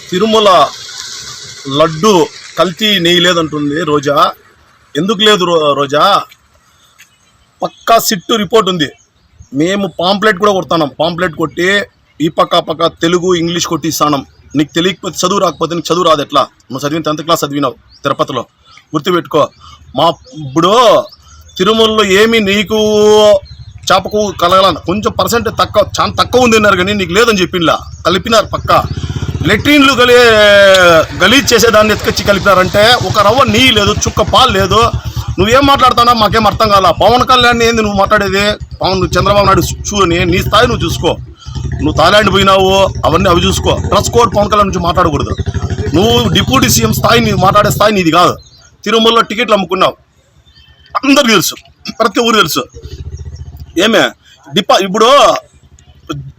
తిరుమల లడ్డు కల్తీ నెయ్యి లేదంటుంది రోజా. ఎందుకు లేదు రోజా? పక్కా సిట్టు రిపోర్ట్ ఉంది. మేము పాంప్లెట్ కూడా కొడుతున్నాం. పాంప్లెట్ కొట్టి ఈ పక్క తెలుగు ఇంగ్లీష్ కొట్టి ఇస్తాం. నీకు తెలియకపోతే చదువు రాకపోతే నీకు చదువు రాదు. ఎట్లా నువ్వు చదివిన 10th క్లాస్ చదివినావు తిరుపతిలో, గుర్తుపెట్టుకో. ఇప్పుడు తిరుమలలో ఏమి నీకు చేపకు కలగాలని కొంచెం పర్సెంట్ తక్కువ, చాలా తక్కువ ఉంది అన్నారు, కానీ నీకు లేదని చెప్పిండ్లా. కలిపినారు పక్క. లెట్రిన్లు గలీజ్ చేసేదాన్ని ఎత్తుకొచ్చి కలిపినారంటే ఒక రవ్వ నెయ్యి లేదు, చుక్క పాలు లేదు. నువ్వేం మాట్లాడుతున్నా మాకేం అర్థం కాల. పవన్ కళ్యాణ్ ఏంది నువ్వు మాట్లాడేది? చంద్రబాబు నాయుడు చూని నీ స్థాయి నువ్వు చూసుకో. నువ్వు థాయిలాండ్ పోయినావు, అవన్నీ అవి చూసుకో. డ్రెస్ కోడ్ పవన్ కళ్యాణ్ నుంచి మాట్లాడకూడదు. నువ్వు డిప్యూటీ సీఎం స్థాయి, నీ మాట్లాడే స్థాయి నీది కాదు. తిరుమలలో టికెట్లు అమ్ముకున్నావు, అందరు తెలుసు, ప్రతి ఊరు తెలుసు. ఏమే ఇప్పుడు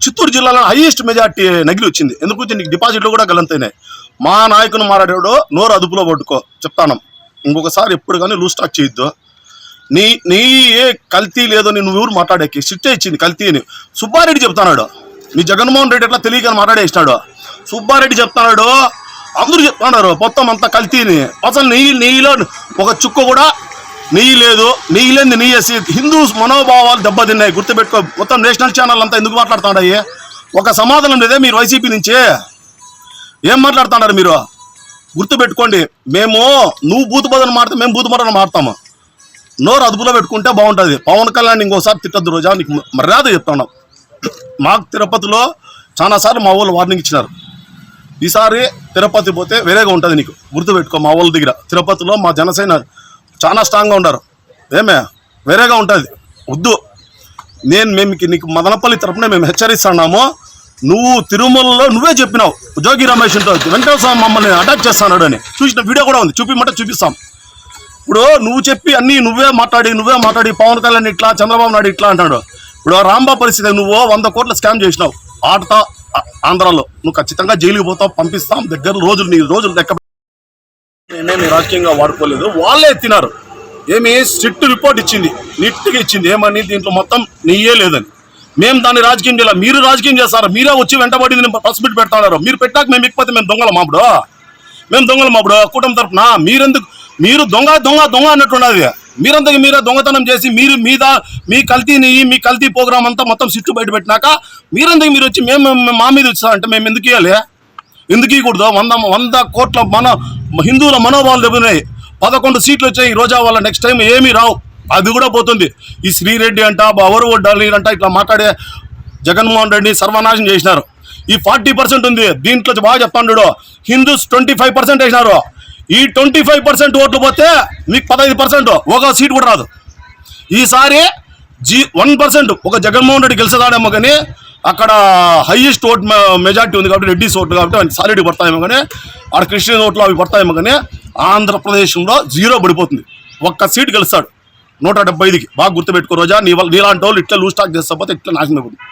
చిత్తూరు జిల్లాలో హైయెస్ట్ మెజార్టీ నగిలి వచ్చింది. ఎందుకు వచ్చింది? నీకు డిపాజిట్లు కూడా గలంతైనాయి. మా నాయకుని మాట్లాడాడు, నోరు అదుపులో పట్టుకో చెప్తాను. ఇంకొకసారి ఎప్పుడు కానీ లూజ్ స్టాక్ చేయొద్దు. నీ ఏ కల్తీ లేదో నువ్వు ఊరు మాట్లాడేకి సిట్టే ఇచ్చింది కల్తీ అని సుబ్బారెడ్డి చెప్తున్నాడు. మీ జగన్మోహన్ రెడ్డి ఎట్లా తెలియకని మాట్లాడేసినాడు. సుబ్బారెడ్డి చెప్తున్నాడు, అందరూ చెప్తున్నారు మొత్తం అంతా కల్తీని. అసలు నెయ్యిలో ఒక చుక్క కూడా నెయ్యి లేదు. నెయ్యి లేని నెయ్యి వేసి హిందూ మనోభావాలు దెబ్బతిన్నాయి. గుర్తుపెట్టుకో. మొత్తం నేషనల్ ఛానల్ అంతా ఎందుకు మాట్లాడుతున్నాయి? ఒక సమాధానం లేదే మీరు వైసీపీ నుంచి? ఏం మాట్లాడుతున్నారు మీరు? గుర్తుపెట్టుకోండి. నువ్వు బూతు బదులు మాడితే మేము బూతు బదులు మాడతాము. నోరు అదుపులో పెట్టుకుంటే బాగుంటుంది. పవన్ కళ్యాణ్ ఇంకోసారి తిట్టద్దు రోజా, నీకు మర్యాద చెప్తున్నాం. మాకు తిరుపతిలో చాలాసార్లు మా వాళ్ళు వార్నింగ్ ఇచ్చినారు. ఈసారి తిరుపతి పోతే వేరేగా ఉంటుంది నీకు. గుర్తుపెట్టుకో. మా వాళ్ళ దగ్గర తిరుపతిలో మా జనసేన చాలా స్ట్రాంగ్గా ఉన్నారు. వేరేగా ఉంటుంది. వద్దు. నీకు మదనపల్లి తరపున మేము హెచ్చరిస్తున్నాము. నువ్వు తిరుమలలో నువ్వే చెప్పినావు జోగి రమేష్ వెంకటేశ్వర స్వామి మమ్మల్ని అటాక్ చేస్తున్నాడు అని. చూసిన వీడియో కూడా ఉంది, చూపిమంటే చూపిస్తాం. ఇప్పుడు నువ్వు చెప్పి అన్నీ నువ్వే మాట్లాడి పవన్ కళ్యాణ్ ఇట్లా, చంద్రబాబు నాయుడు ఇట్లా అంటాడు. ఇప్పుడు రాంబాబు పరిస్థితి, నువ్వు 100 కోట్ల స్కామ్ చేసినావు ఆటతా ఆంధ్రాలో. నువ్వు ఖచ్చితంగా జైలుకి పోతావు, పంపిస్తాం. దగ్గర నీ రోజులు లెక్క నేనేమి రాజకీయంగా వాడుకోలేదు. వాళ్ళే ఎత్తినారు. ఏమి స్ట్రిక్ట్ రిపోర్ట్ ఇచ్చింది, నీట్గా ఇచ్చింది. ఏమని? దీంట్లో మొత్తం నెయ్యే లేదని. మేము దాన్ని రాజకీయం చేయాలి. మీరు రాజకీయం చేస్తారు. మీరే వచ్చి వెంటబడి ప్రెస్ మీట్ పెడతారు. మీరు పెట్టాక మేము ఇకపోతే మేము దొంగల మాపుడు కూటమి తరఫున మీరు దొంగ అన్నట్టున్నది. మీరంతకి మీరే దొంగతనం చేసి మీ కల్తీ నెయ్యి, మీ కల్తీ ప్రోగ్రామ్ అంతా మొత్తం సిట్టు బయట పెట్టినాక మీరంతకి మీరు వచ్చి మేము మా మీద వచ్చారంటే మేము ఎందుకు ఇవ్వాలి? ఎందుకు ఇవ్వకూడదు? 100 కోట్ల హిందువుల మనోభావాలు దెబ్బతిన్నాయి. 11 సీట్లు వచ్చాయి. ఈ రోజా వాళ్ళ నెక్స్ట్ టైం ఏమీ రావు. అది కూడా పోతుంది. ఈ శ్రీరెడ్డి అంట, ఎవరు వడ్డాలి అంట, ఇట్లా మాట్లాడే జగన్మోహన్ రెడ్డిని సర్వనాశనం చేసినారు. ఈ 40% ఉంది. దీంట్లో బాగా చెప్తాడు, హిందూస్ 25% వేసినారు. ఈ 25% ఓట్లు పోతే మీకు 15%, ఒక సీట్ కూడా రాదు. ఈసారి 1% ఒక జగన్మోహన్ రెడ్డి గెలిచేదాడేమో, కానీ అక్కడ హైయెస్ట్ ఓట్ మెజార్టీ ఉంది కాబట్టి రెడ్డిస్ ఓట్లు కాబట్టి సాలిడ్ పడతాయేమో, కానీ ఆడ క్రిస్టియన్ ఓట్లు అవి పడతాయేమో, కానీ ఆంధ్రప్రదేశ్లో 0 పడిపోతుంది. ఒక్క సీట్ గెలుస్తాడు 175కి. బాగా గుర్తుపెట్టుకో రోజా. నీలాంటి వాళ్ళు ఇట్లా లూజ్ స్టాక్ చేస్తే ఇట్లా నాశనం అయిపోతుంది.